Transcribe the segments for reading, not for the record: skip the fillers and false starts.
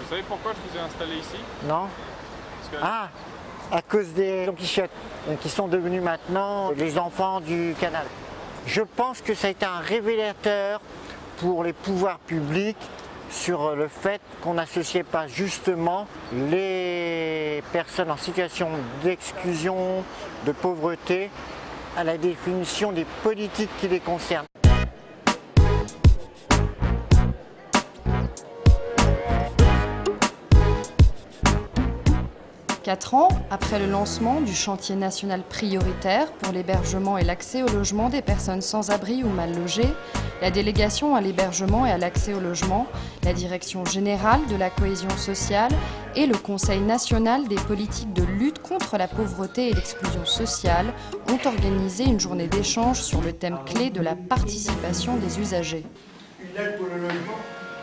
Vous savez pourquoi je vous ai installé ici? Non? Parce que... Ah, à cause des Don Quichotte, qui sont devenus maintenant les enfants du canal. Je pense que ça a été un révélateur pour les pouvoirs publics sur le fait qu'on n'associait pas justement les personnes en situation d'exclusion, de pauvreté, à la définition des politiques qui les concernent. 4 ans après le lancement du chantier national prioritaire pour l'hébergement et l'accès au logement des personnes sans abri ou mal logées, la délégation à l'hébergement et à l'accès au logement, la Direction générale de la cohésion sociale et le Conseil national des politiques de lutte contre la pauvreté et l'exclusion sociale ont organisé une journée d'échange sur le thème clé de la participation des usagers. Une aide pour le logement,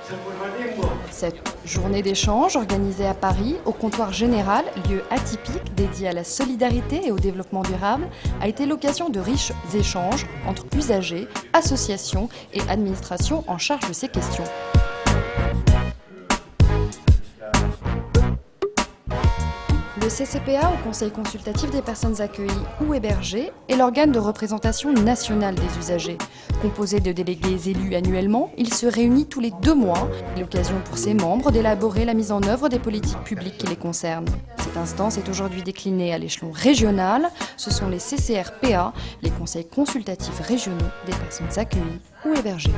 ça prendra des mois. Cette journée d'échange organisée à Paris, au comptoir général, lieu atypique dédié à la solidarité et au développement durable, a été l'occasion de riches échanges entre usagers, associations et administrations en charge de ces questions. Le CCPA, au Conseil consultatif des personnes accueillies ou hébergées, est l'organe de représentation nationale des usagers. Composé de délégués élus annuellement, il se réunit tous les 2 mois, l'occasion pour ses membres d'élaborer la mise en œuvre des politiques publiques qui les concernent. Cette instance est aujourd'hui déclinée à l'échelon régional. Ce sont les CCRPA, les conseils consultatifs régionaux des personnes accueillies ou hébergées.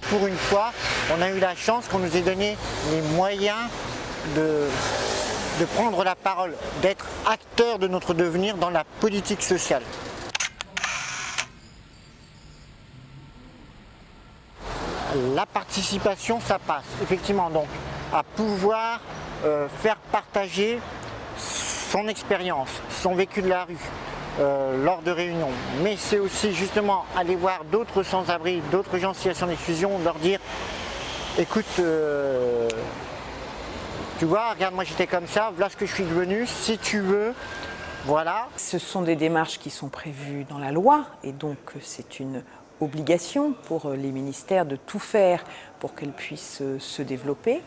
Pour une fois, on a eu la chance qu'on nous ait donné les moyens de prendre la parole, d'être acteur de notre devenir dans la politique sociale. La participation, ça passe effectivement donc à pouvoir faire partager son expérience, son vécu de la rue, lors de réunions, mais c'est aussi justement aller voir d'autres sans-abri, d'autres gens en situation d'exclusion, leur dire écoute, tu vois, regarde, moi j'étais comme ça, voilà ce que je suis devenu, si tu veux, voilà. Ce sont des démarches qui sont prévues dans la loi et donc c'est une obligation pour les ministères de tout faire pour qu'elles puissent se développer.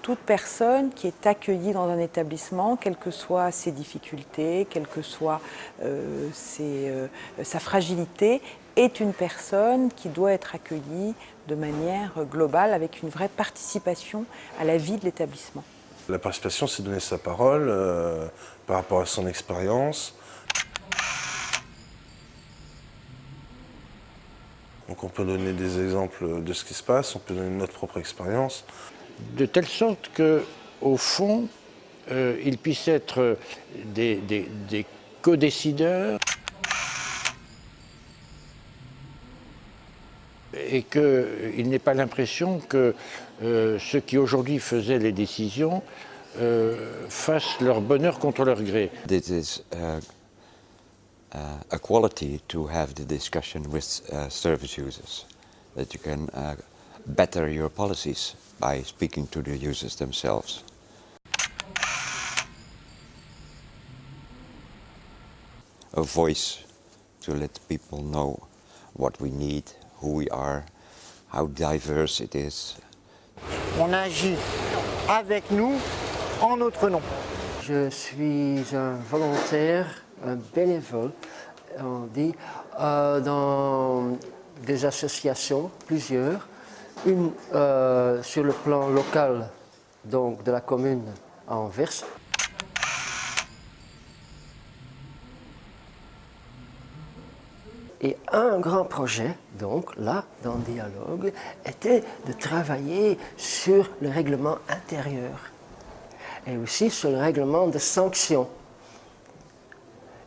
Toute personne qui est accueillie dans un établissement, quelles que soient ses difficultés, quelle que soit sa fragilité, est une personne qui doit être accueillie de manière globale avec une vraie participation à la vie de l'établissement. La participation, c'est donner sa parole par rapport à son expérience. Donc on peut donner des exemples de ce qui se passe, on peut donner notre propre expérience. De telle sorte qu'au fond, ils puissent être des co-décideurs et qu'il n'ait pas l'impression que ceux qui aujourd'hui faisaient les décisions fassent leur bonheur contre leur gré. This is a quality to have the discussion with service users, that you can better your policies by speaking to the users themselves. A voice to let people know what we need, who we are, how diverse it is. On agit avec nous, en notre nom. Je suis un volontaire, un bénévole, on dit, dans des associations, plusieurs. Une sur le plan local, donc de la commune à Anvers. Et un grand projet, donc là, dans le dialogue, était de travailler sur le règlement intérieur et aussi sur le règlement de sanctions.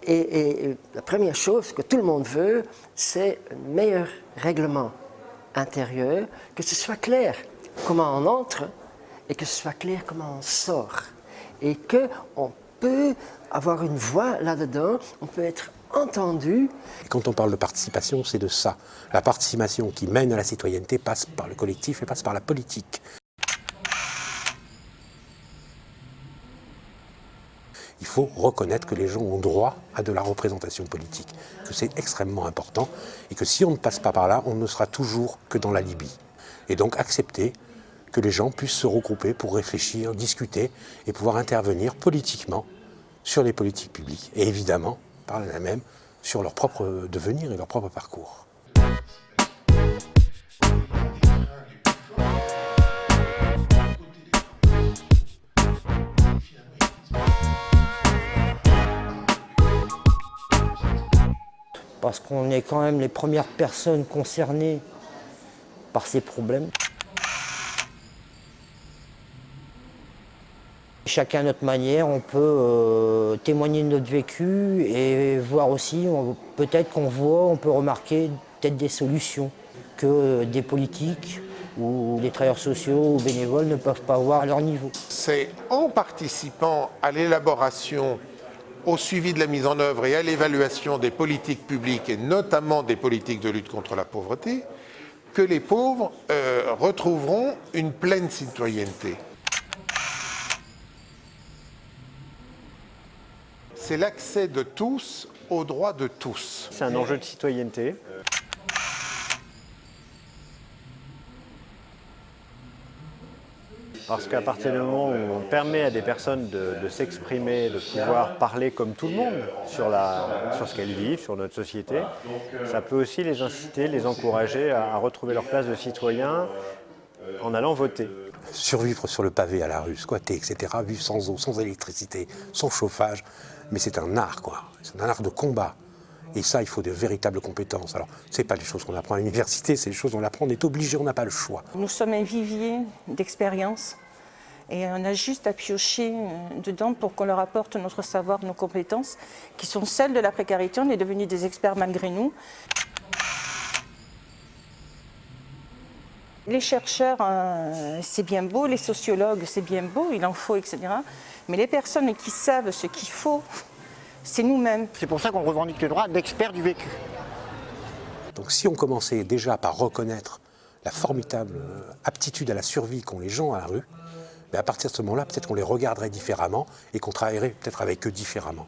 Et la première chose que tout le monde veut, c'est un meilleur règlement intérieur, que ce soit clair comment on entre et que ce soit clair comment on sort. Et qu'on peut avoir une voix là-dedans, on peut être entendu. Et quand on parle de participation, c'est de ça. La participation qui mène à la citoyenneté passe par le collectif et passe par la politique. Il faut reconnaître que les gens ont droit à de la représentation politique, que c'est extrêmement important et que si on ne passe pas par là, on ne sera toujours que dans l'alibi. Et donc accepter que les gens puissent se regrouper pour réfléchir, discuter et pouvoir intervenir politiquement sur les politiques publiques et évidemment, par là même, sur leur propre devenir et leur propre parcours. Parce qu'on est quand même les premières personnes concernées par ces problèmes. Chacun à notre manière, on peut témoigner de notre vécu et voir aussi, peut-être qu'on voit, on peut remarquer peut-être des solutions que des politiques ou des travailleurs sociaux ou bénévoles ne peuvent pas voir à leur niveau. C'est en participant à l'élaboration, au suivi de la mise en œuvre et à l'évaluation des politiques publiques et notamment des politiques de lutte contre la pauvreté que les pauvres retrouveront une pleine citoyenneté. C'est l'accès de tous aux droits de tous. C'est un enjeu de citoyenneté. Parce qu'à partir du moment où on permet à des personnes de s'exprimer, de pouvoir parler comme tout le monde sur ce qu'elles vivent, sur notre société, ça peut aussi les inciter, les encourager à retrouver leur place de citoyen en allant voter. Survivre sur le pavé à la rue, squatter, etc., vivre sans eau, sans électricité, sans chauffage, mais c'est un art, quoi. C'est un art de combat. Et ça, il faut de véritables compétences. Alors, ce n'est pas des choses qu'on apprend à l'université, c'est des choses qu'on apprend, on est obligé, on n'a pas le choix. Nous sommes un vivier d'expérience et on a juste à piocher dedans pour qu'on leur apporte notre savoir, nos compétences, qui sont celles de la précarité. On est devenus des experts malgré nous. Les chercheurs, c'est bien beau, les sociologues, c'est bien beau, il en faut, etc. Mais les personnes qui savent ce qu'il faut, c'est nous-mêmes. C'est pour ça qu'on revendique le droit d'expert du vécu. Donc si on commençait déjà par reconnaître la formidable aptitude à la survie qu'ont les gens à la rue, à partir de ce moment-là, peut-être qu'on les regarderait différemment et qu'on travaillerait peut-être avec eux différemment.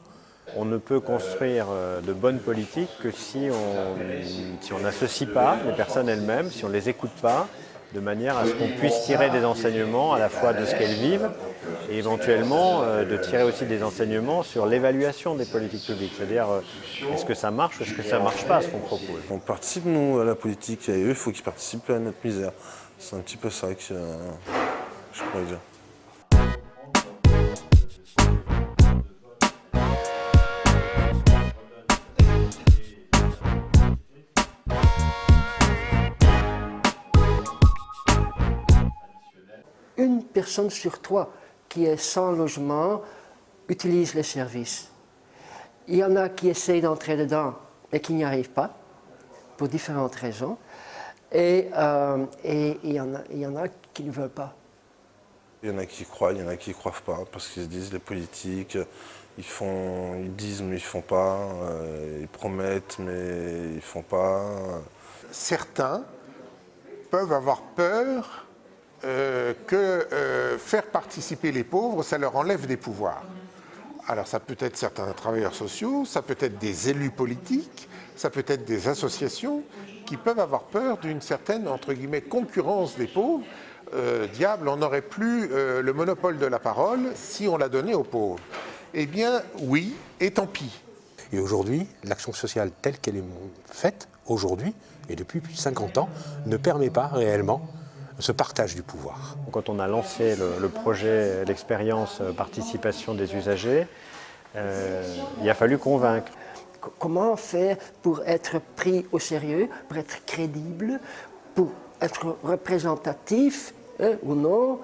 On ne peut construire de bonnes politiques que si on n'associe pas les personnes elles-mêmes, si on ne les écoute pas, de manière à ce qu'on puisse tirer des enseignements à la fois de ce qu'elles vivent et éventuellement de tirer aussi des enseignements sur l'évaluation des politiques publiques. C'est-à-dire, est-ce que ça marche ou est-ce que ça ne marche pas ce qu'on propose? On participe, nous, à la politique et eux, il faut qu'ils participent à notre misère. C'est un petit peu ça que je pourrais dire. Une personne sur trois qui est sans logement utilise les services. Il y en a qui essayent d'entrer dedans et qui n'y arrivent pas, pour différentes raisons. Et il y en a qui ne veulent pas. Il y en a qui croient, il y en a qui ne croient pas, parce qu'ils se disent les politiques, ils disent mais ils ne font pas, ils promettent mais ils ne font pas. Certains peuvent avoir peur que faire participer les pauvres, ça leur enlève des pouvoirs. Alors ça peut être certains travailleurs sociaux, ça peut être des élus politiques, ça peut être des associations qui peuvent avoir peur d'une certaine, entre guillemets, concurrence des pauvres. Diable, on n'aurait plus le monopole de la parole si on la donnait aux pauvres. Eh bien, oui, et tant pis. Et aujourd'hui, l'action sociale telle qu'elle est faite, aujourd'hui, et depuis plus de 50 ans, ne permet pas réellement ce partage du pouvoir. Quand on a lancé le projet, l'expérience participation des usagers, il a fallu convaincre. Comment faire pour être pris au sérieux, pour être crédible, pour être représentatif ou non,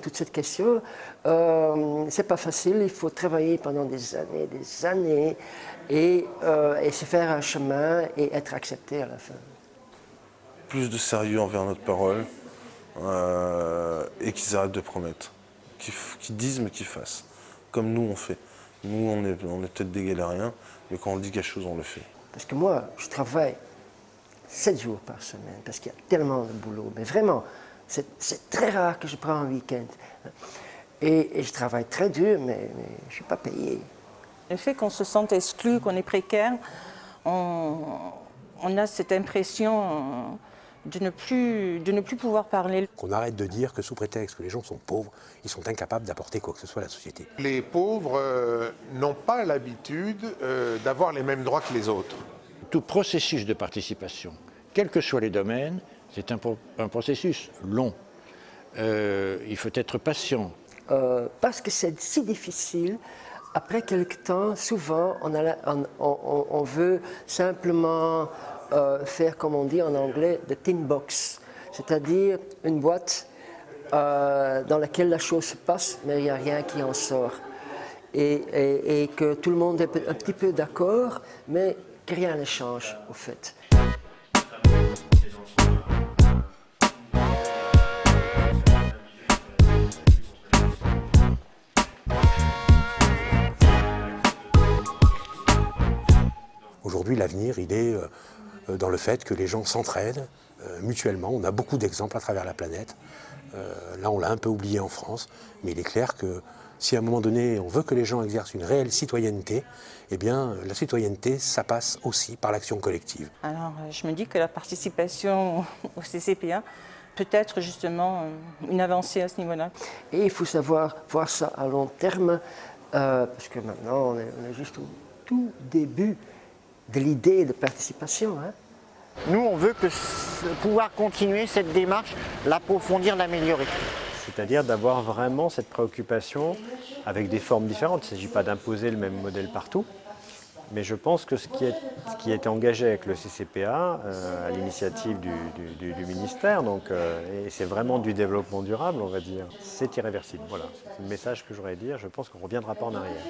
toute cette question, c'est pas facile, il faut travailler pendant des années et se faire un chemin et être accepté à la fin. Plus de sérieux envers notre parole et qu'ils arrêtent de promettre, qu'ils disent mais qu'ils fassent, comme nous on fait. Nous on est peut-être des galériens, mais quand on dit quelque chose on le fait. Parce que moi je travaille 7 jours par semaine, parce qu'il y a tellement de boulot, mais vraiment, c'est très rare que je prends un week-end. Et je travaille très dur, mais je ne suis pas payé. Le fait qu'on se sente exclu, qu'on est précaire, on a cette impression de ne plus pouvoir parler. Qu'on arrête de dire que sous prétexte que les gens sont pauvres, ils sont incapables d'apporter quoi que ce soit à la société. Les pauvres n'ont pas l'habitude d'avoir les mêmes droits que les autres. Tout processus de participation, quels que soient les domaines, c'est un processus long. Il faut être patient. Parce que c'est si difficile, après quelque temps, souvent, on veut simplement faire, comme on dit en anglais, the tin box, c'est-à-dire une boîte dans laquelle la chose se passe, mais il n'y a rien qui en sort. Et que tout le monde est un petit peu d'accord, mais que rien ne change, au fait. Aujourd'hui, l'avenir, il est dans le fait que les gens s'entraident mutuellement. On a beaucoup d'exemples à travers la planète. Là, on l'a un peu oublié en France, mais il est clair que si à un moment donné, on veut que les gens exercent une réelle citoyenneté, eh bien, la citoyenneté, ça passe aussi par l'action collective. Alors, je me dis que la participation au CCPA peut être justement une avancée à ce niveau-là. Et il faut savoir voir ça à long terme, parce que maintenant, on est juste au tout début de l'idée de participation. Hein. Nous, on veut pouvoir continuer cette démarche, l'approfondir, l'améliorer. C'est-à-dire d'avoir vraiment cette préoccupation avec des formes différentes. Il ne s'agit pas d'imposer le même modèle partout, mais je pense que ce qui a été engagé avec le CCPA, à l'initiative du ministère, et c'est vraiment du développement durable, on va dire, c'est irréversible. Voilà, c'est le message que j'aurais à dire. Je pense qu'on ne reviendra pas en arrière.